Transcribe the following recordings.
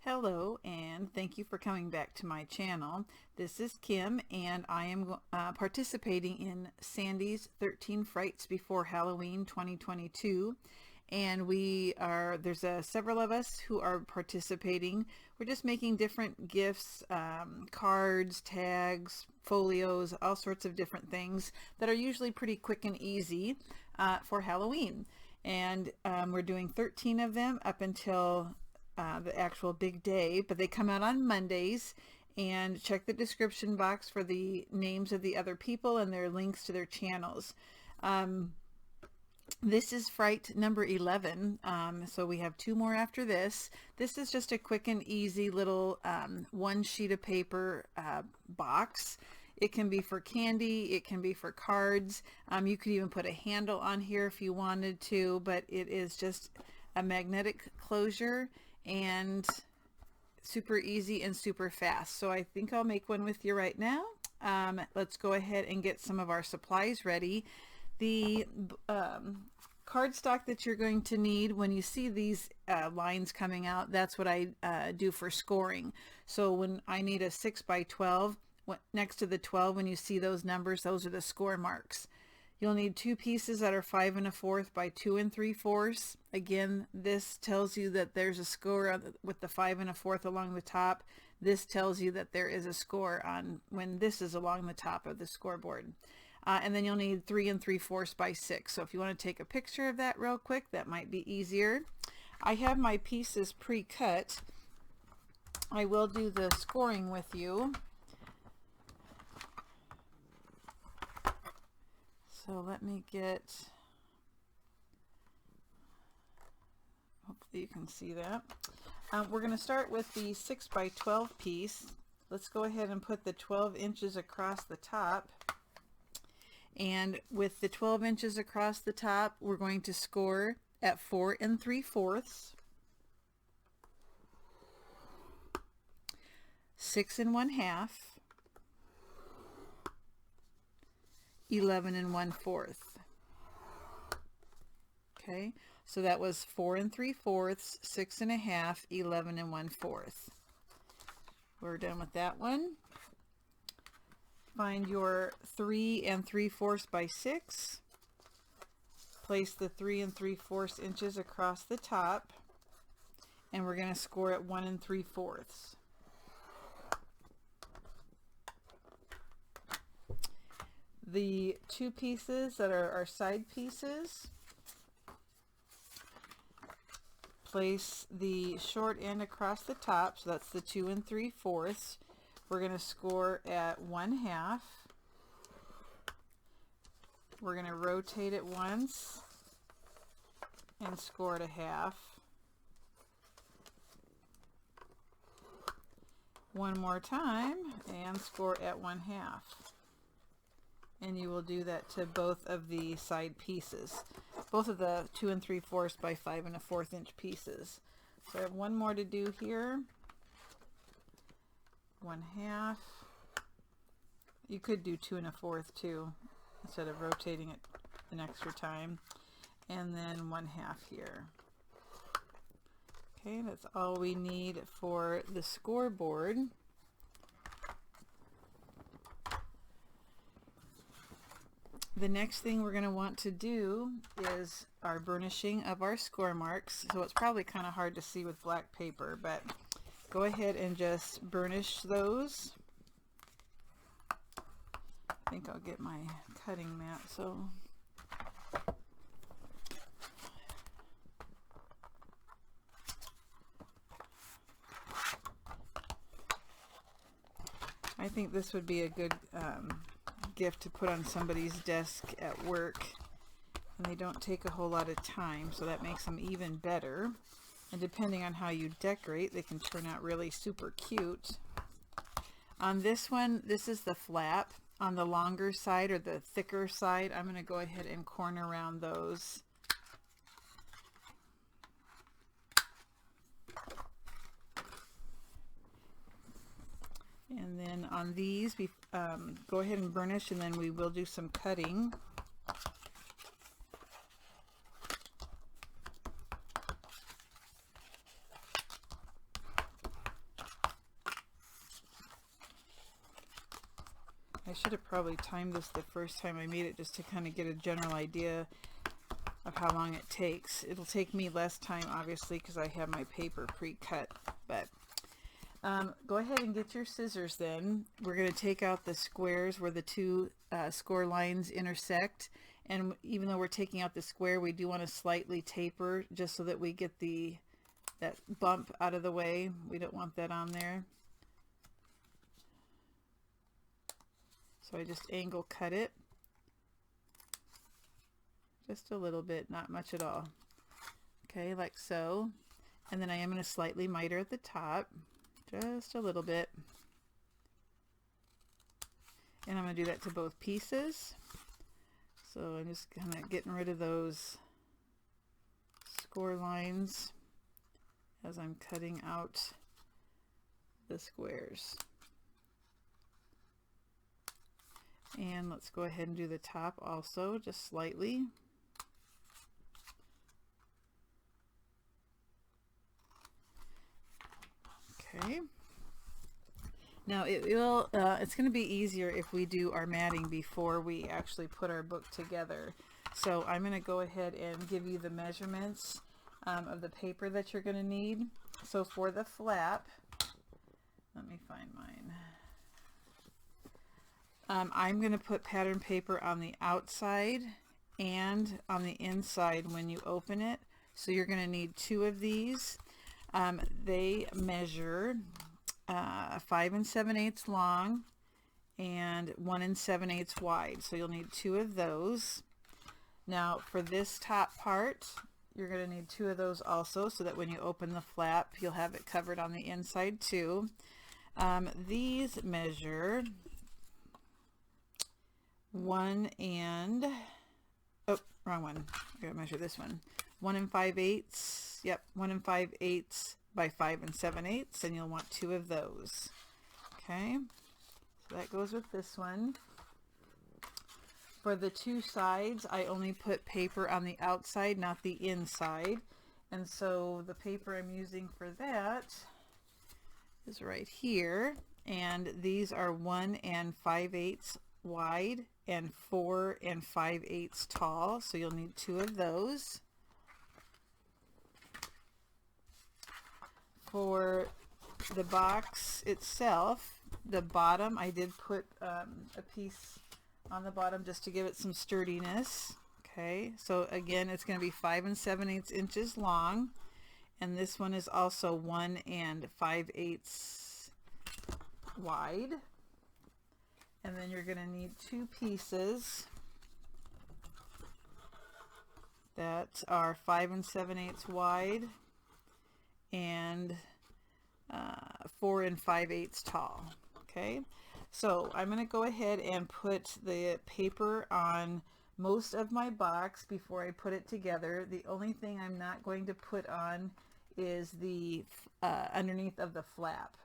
Hello, and thank you for coming back to my channel. This is Kim, and I am participating in Sandy's 13 Frights Before Halloween 2022. And there's several of us who are participating. We're just making different gifts, cards, tags, folios, all sorts of different things that are usually pretty quick and easy for Halloween. And we're doing 13 of them up until the actual big day, but they come out on Mondays. And check the description box for the names of the other people and their links to their channels. This is fright number 11, so we have 2 more after this. This is just a quick and easy little one sheet of paper box. It can be for candy, it can be for cards. You could even put a handle on here if you wanted to, but it is just a magnetic closure and super easy and super fast. So I think I'll make one with you right now. Let's go ahead and get some of our supplies ready. The cardstock that you're going to need when you see these lines coming out, that's what I do for scoring. So when I need a 6 by 12, next to the 12, when you see those numbers, those are the score marks. You'll need 2 pieces that are 5 1/4 by 2 3/4. Again, this tells you that there's a score with the 5 1/4 along the top. This tells you that there is a score on when this is along the top of the scoreboard. And then you'll need 3 3/4 by 6. So if you want to take a picture of that real quick, that might be easier. I have my pieces pre-cut. I will do the scoring with you. So let me get, hopefully you can see that. We're going to start with the 6 by 12 piece. Let's go ahead and put the 12 inches across the top. And with the 12 inches across the top, we're going to score at 4 3/4, 6 1/2, 11 1/4. Okay, so that was 4 3/4, 6 1/2, 11 1/4. We're done with that one. Find your 3 3/4 by 6. Place the 3 3/4 inches across the top, and we're going to score at 1 3/4. The 2 pieces that are our side pieces, place the short end across the top, so that's the 2 3/4. We're going to score at 1/2. We're going to rotate it once and score at 1/2. One more time and score at 1/2. And you will do that to both of the side pieces, both of the 2 3/4 by 5 1/4 inch pieces. So I have one more to do here. 1/2. You could do 2 1/4 too, instead of rotating it an extra time. And then 1/2 here. Okay, that's all we need for the scoreboard. The next thing we're going to want to do is our burnishing of our score marks. So it's probably kind of hard to see with black paper, but go ahead and just burnish those. I think I'll get my cutting mat. So I think this would be a good gift to put on somebody's desk at work, and they don't take a whole lot of time, so that makes them even better. And depending on how you decorate, they can turn out really super cute. On this one, this is the flap. On the longer side or the thicker side, I'm going to go ahead and corner around those. And then on these, we go ahead and burnish, and then we will do some cutting. should have probably timed this the first time I made it just to kind of get a general idea of how long it takes. It'll take me less time, obviously, because I have my paper pre-cut, but go ahead and get your scissors then. We're going to take out the squares where the two score lines intersect, and even though we're taking out the square, we do want to slightly taper just so that we get that bump out of the way. We don't want that on there. So I just angle cut it. Just a little bit, not much at all. Okay, like so. And then I am going to slightly miter at the top, just a little bit. And I'm going to do that to both pieces. So I'm just kind of getting rid of those score lines as I'm cutting out the squares. And let's go ahead and do the top also, just slightly. Okay. Now it's going to be easier if we do our matting before we actually put our book together. So I'm going to go ahead and give you the measurements of the paper that you're going to need. So for the flap, let me find mine. I'm going to put pattern paper on the outside and on the inside when you open it. So you're going to need 2 of these. They measure 5 7/8 long and 1 7/8 wide. So you'll need 2 of those. Now for this top part, you're going to need 2 of those also, so that when you open the flap, you'll have it covered on the inside too. These measure 1 and, oh, wrong one. I gotta measure this one. 1 5/8. Yep, 1 5/8 by 5 7/8, and you'll want 2 of those. Okay, so that goes with this one. For the 2 sides, I only put paper on the outside, not the inside, and so the paper I'm using for that is right here, and these are 1 5/8 wide and 4 5/8 tall, so you'll need 2 of those. For the box itself, the bottom, I did put a piece on the bottom just to give it some sturdiness. Okay, so again, it's going to be 5 7/8 inches long, and this one is also 1 5/8 wide. And then you're going to need 2 pieces that are 5 7/8 wide and 4 5/8 tall. Okay, so I'm going to go ahead and put the paper on most of my box before I put it together. The only thing I'm not going to put on is the underneath of the flap.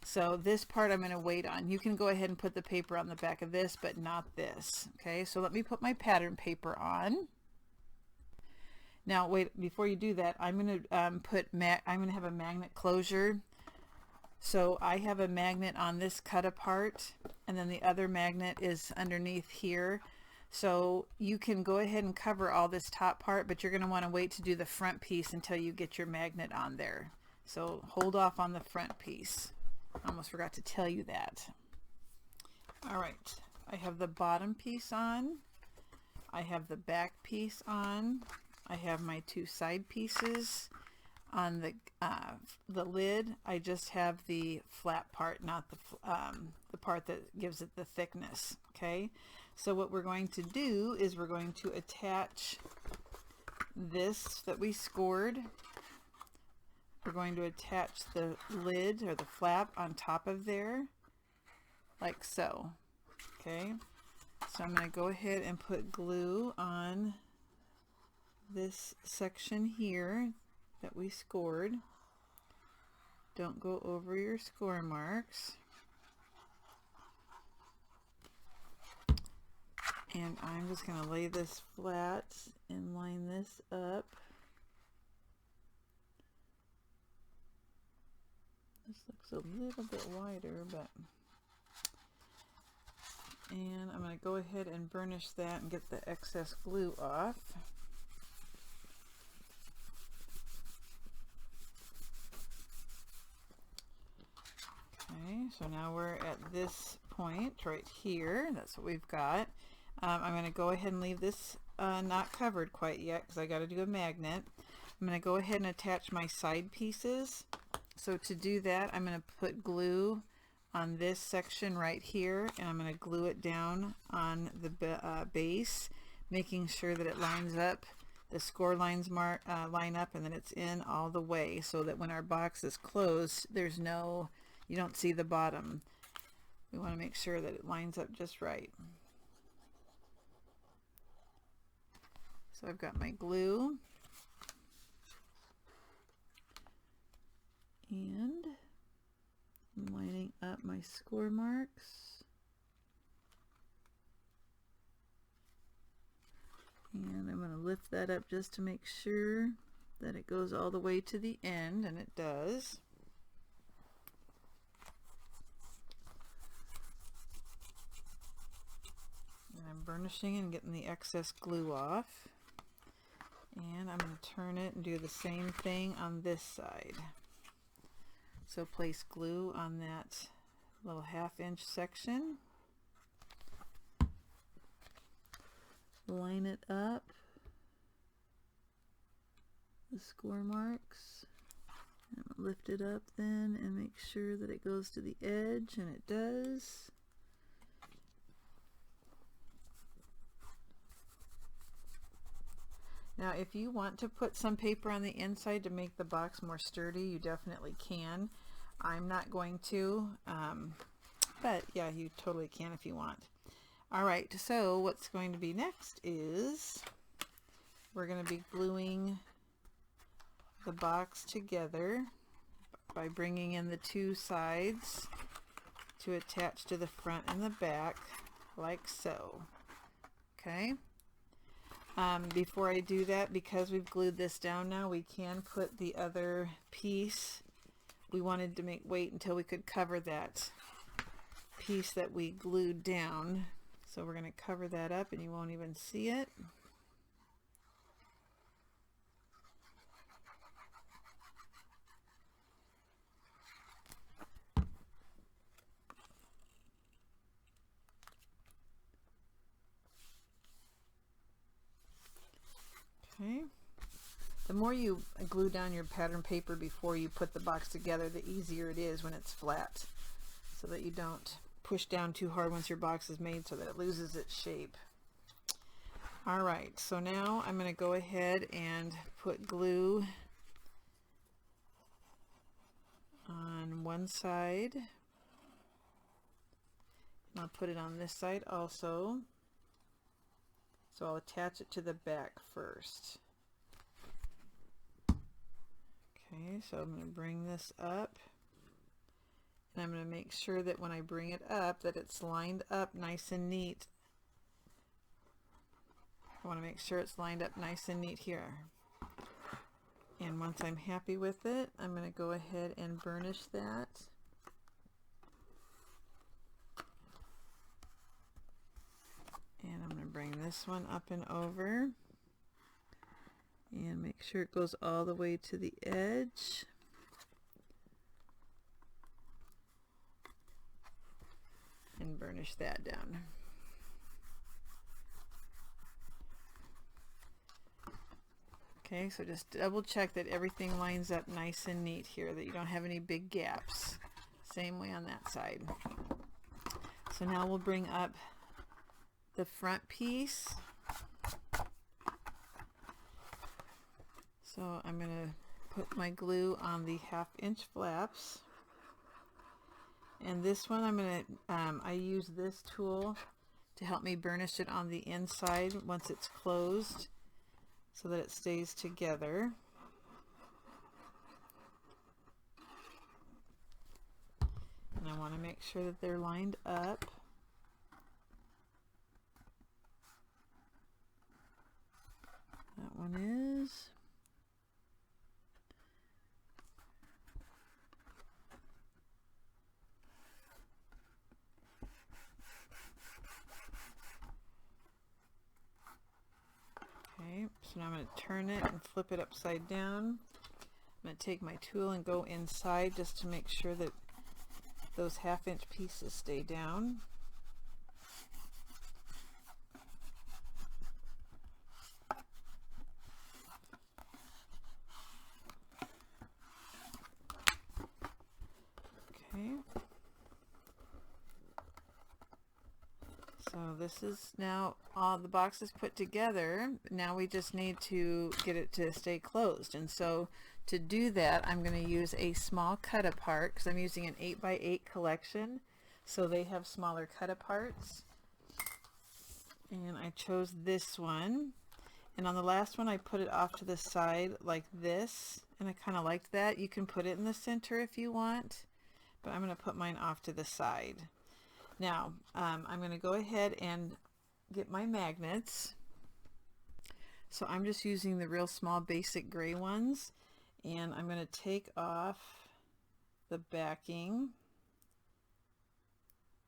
So this part I'm going to wait on. You can go ahead and put the paper on the back of this, but not this. Okay, so let me put my pattern paper on. Now wait, before you do that, I'm going to I'm going to have a magnet closure. So I have a magnet on this cut apart, and then the other magnet is underneath here. So you can go ahead and cover all this top part, but you're going to want to wait to do the front piece until you get your magnet on there. So hold off on the front piece. I almost forgot to tell you that. All right, I have the bottom piece on. I have the back piece on. I have my 2 side pieces. On the lid, I just have the flat part, not the part that gives it the thickness. Okay, so what we're going to do is we're going to attach this that we scored. We're going to attach the lid or the flap on top of there, like so. Okay, so I'm going to go ahead and put glue on this section here that we scored. Don't go over your score marks. And I'm just going to lay this flat and line this up. This looks a little bit wider, but And I'm going to go ahead and burnish that and get the excess glue off. Okay, so now we're at this point right here. That's what we've got. I'm going to go ahead and leave this not covered quite yet because I got to do a magnet. I'm going to go ahead and attach my side pieces. So to do that, I'm going to put glue on this section right here, and I'm going to glue it down on the base, making sure that it lines up, the score lines line up, and that it's in all the way, so that when our box is closed, there's no, you don't see the bottom. We want to make sure that it lines up just right. So I've got my glue, and I'm lining up my score marks, and I'm going to lift that up just to make sure that it goes all the way to the end, and it does. And I'm burnishing and getting the excess glue off, and I'm going to turn it and do the same thing on this side. So place glue on that little 1/2 inch section, line it up, the score marks, and lift it up then and make sure that it goes to the edge, and it does. Now if you want to put some paper on the inside to make the box more sturdy, you definitely can. I'm not going to, but yeah, you totally can if you want. Alright, so what's going to be next is we're going to be gluing the box together by bringing in the two sides to attach to the front and the back, like so. Okay. Before I do that, because we've glued this down now, we can put the other piece. We wanted to wait until we could cover that piece that we glued down. So we're going to cover that up and you won't even see it. Okay. The more you glue down your pattern paper before you put the box together, the easier it is when it's flat, so that you don't push down too hard once your box is made so that it loses its shape. Alright, so now I'm going to go ahead and put glue on one side. And I'll put it on this side also. So I'll attach it to the back first. Okay, so I'm going to bring this up, and I'm going to make sure that when I bring it up that it's lined up nice and neat. I want to make sure it's lined up nice and neat here. And once I'm happy with it, I'm going to go ahead and burnish that. And I'm going to bring this one up and over and make sure it goes all the way to the edge. And burnish that down. Okay, so just double check that everything lines up nice and neat here, that you don't have any big gaps. Same way on that side. So now we'll bring up the front piece. So I'm going to put my glue on the 1/2 inch flaps, and this one I'm going to I use this tool to help me burnish it on the inside once it's closed so that it stays together. And I want to make sure that they're lined up. That one is. Okay, so now I'm going to turn it and flip it upside down. I'm going to take my tool and go inside just to make sure that those 1/2 inch pieces stay down. Okay. So this is now all the boxes put together. Now we just need to get it to stay closed. And so to do that, I'm going to use a small cut apart because I'm using an 8x8 collection. So they have smaller cut aparts. And I chose this one. And on the last one, I put it off to the side like this. And I kind of liked that. You can put it in the center if you want, but I'm going to put mine off to the side. Now, I'm going to go ahead and get my magnets. So I'm just using the real small basic gray ones, and I'm going to take off the backing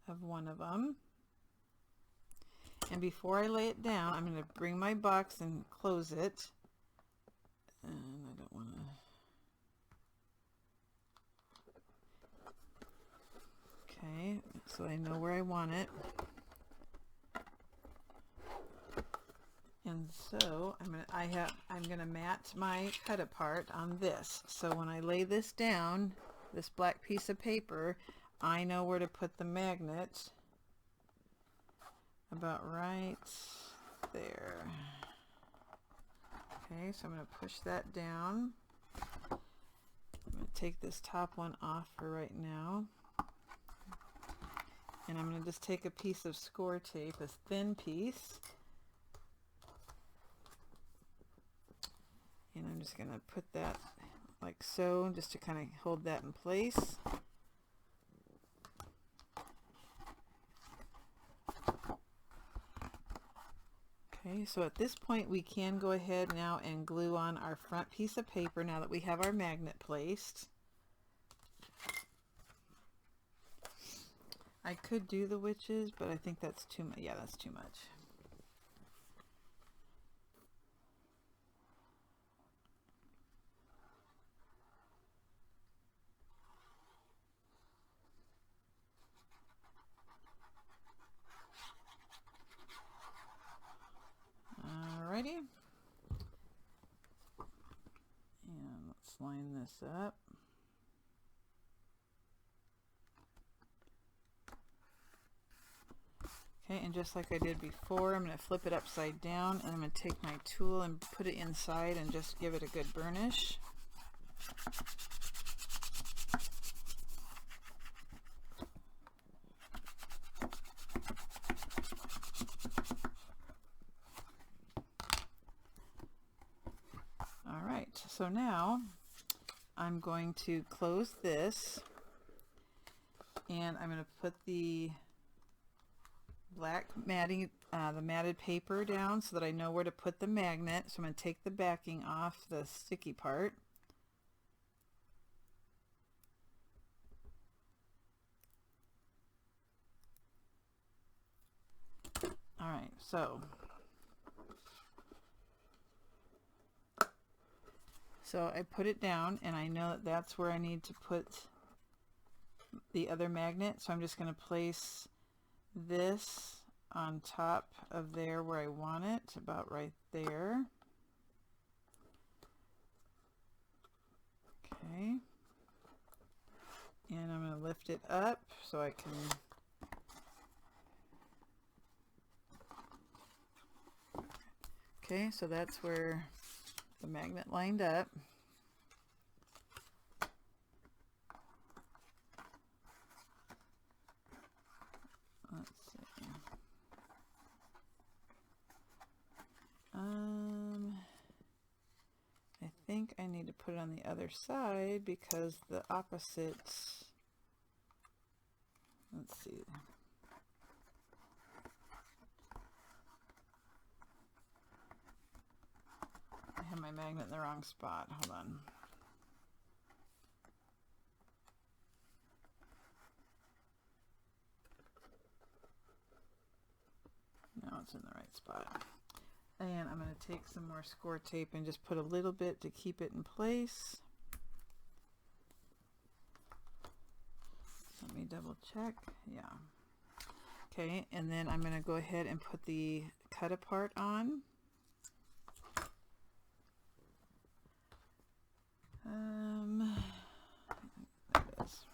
of one of them. And before I lay it down, I'm going to bring my box and close it. And I don't want to... Okay, so I know where I want it. And so I'm gonna mat my cut apart on this. So when I lay this down, this black piece of paper, I know where to put the magnet. About right there. Okay, so I'm gonna push that down. I'm gonna take this top one off for right now. And I'm going to just take a piece of score tape, a thin piece, and I'm just going to put that like so, just to kind of hold that in place. Okay, so at this point we can go ahead now and glue on our front piece of paper now that we have our magnet placed. I could do the witches, but I think that's too much. Yeah, that's too much. Alrighty. And let's line this up. Okay, and just like I did before, I'm going to flip it upside down, and I'm going to take my tool and put it inside and just give it a good burnish. Alright, so now I'm going to close this, and I'm going to put the black matting, the matted paper down so that I know where to put the magnet. So I'm going to take the backing off the sticky part. Alright, so I put it down, and I know that that's where I need to put the other magnet. So I'm just going to place this on top of there where I want it, about right there. Okay. And I'm going to lift it up so I can okay, so that's where the magnet lined up. Let's see. I think I need to put it on the other side because the opposite, let's see. I have my magnet in the wrong spot. Hold on. Now it's in the right spot. And I'm going to take some more score tape and just put a little bit to keep it in place. Let me double check. Yeah. Okay, and then I'm going to go ahead and put the cut apart on. There it is.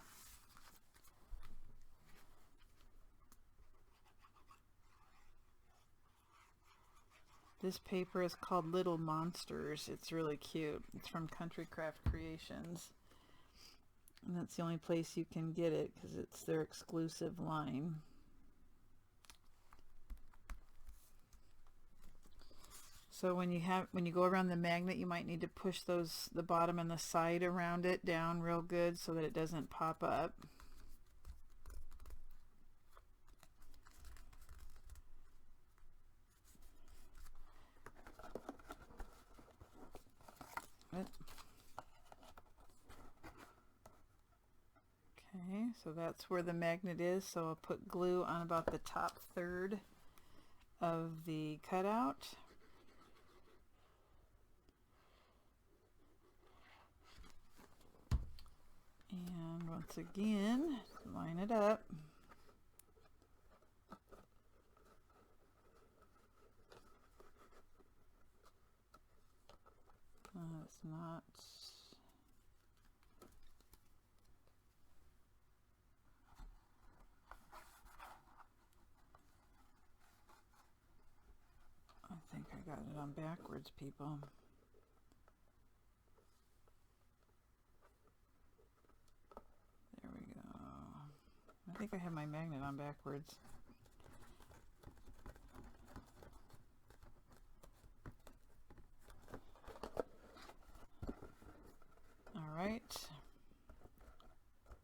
This paper is called Little Monsters. It's really cute. It's from Country Craft Creations. And that's the only place you can get it because it's their exclusive line. So when you go around the magnet, you might need to push the bottom and the side around it down real good so that it doesn't pop up. Okay, so that's where the magnet is. So I'll put glue on about the top third of the cutout. And once again, line it up. It's not. I think I got it on backwards, people. There we go. I think I have my magnet on backwards. All right.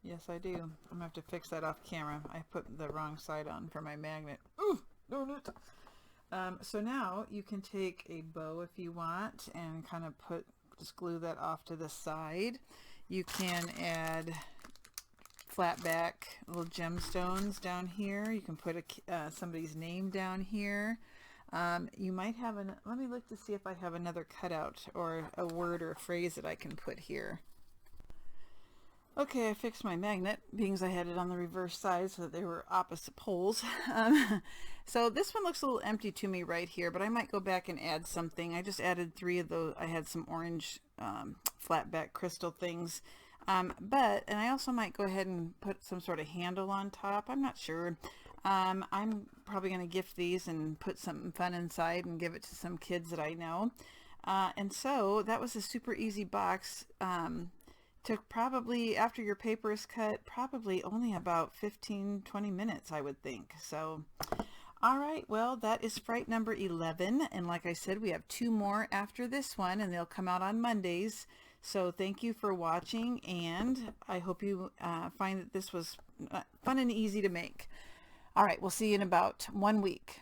Yes, I do. I'm gonna have to fix that off camera. I put the wrong side on for my magnet. Ooh, darn it. So now you can take a bow if you want and kind of just glue that off to the side. You can add flat back little gemstones down here. You can put somebody's name down here. You might have let me look to see if I have another cutout or a word or a phrase that I can put here. Okay, I fixed my magnet, being as I had it on the reverse side so that they were opposite poles. So this one looks a little empty to me right here, but I might go back and add something. I just added 3 of those. I had some orange flat back crystal things. And I also might go ahead and put some sort of handle on top. I'm not sure. I'm probably going to gift these and put something fun inside and give it to some kids that I know. And so that was a super easy box. Took probably, after your paper is cut, probably only about 15-20 minutes, I would think. So, all right, well, that is fright number 11. And like I said, we have 2 more after this one, and they'll come out on Mondays. So thank you for watching, and I hope you find that this was fun and easy to make. All right, we'll see you in about 1 week.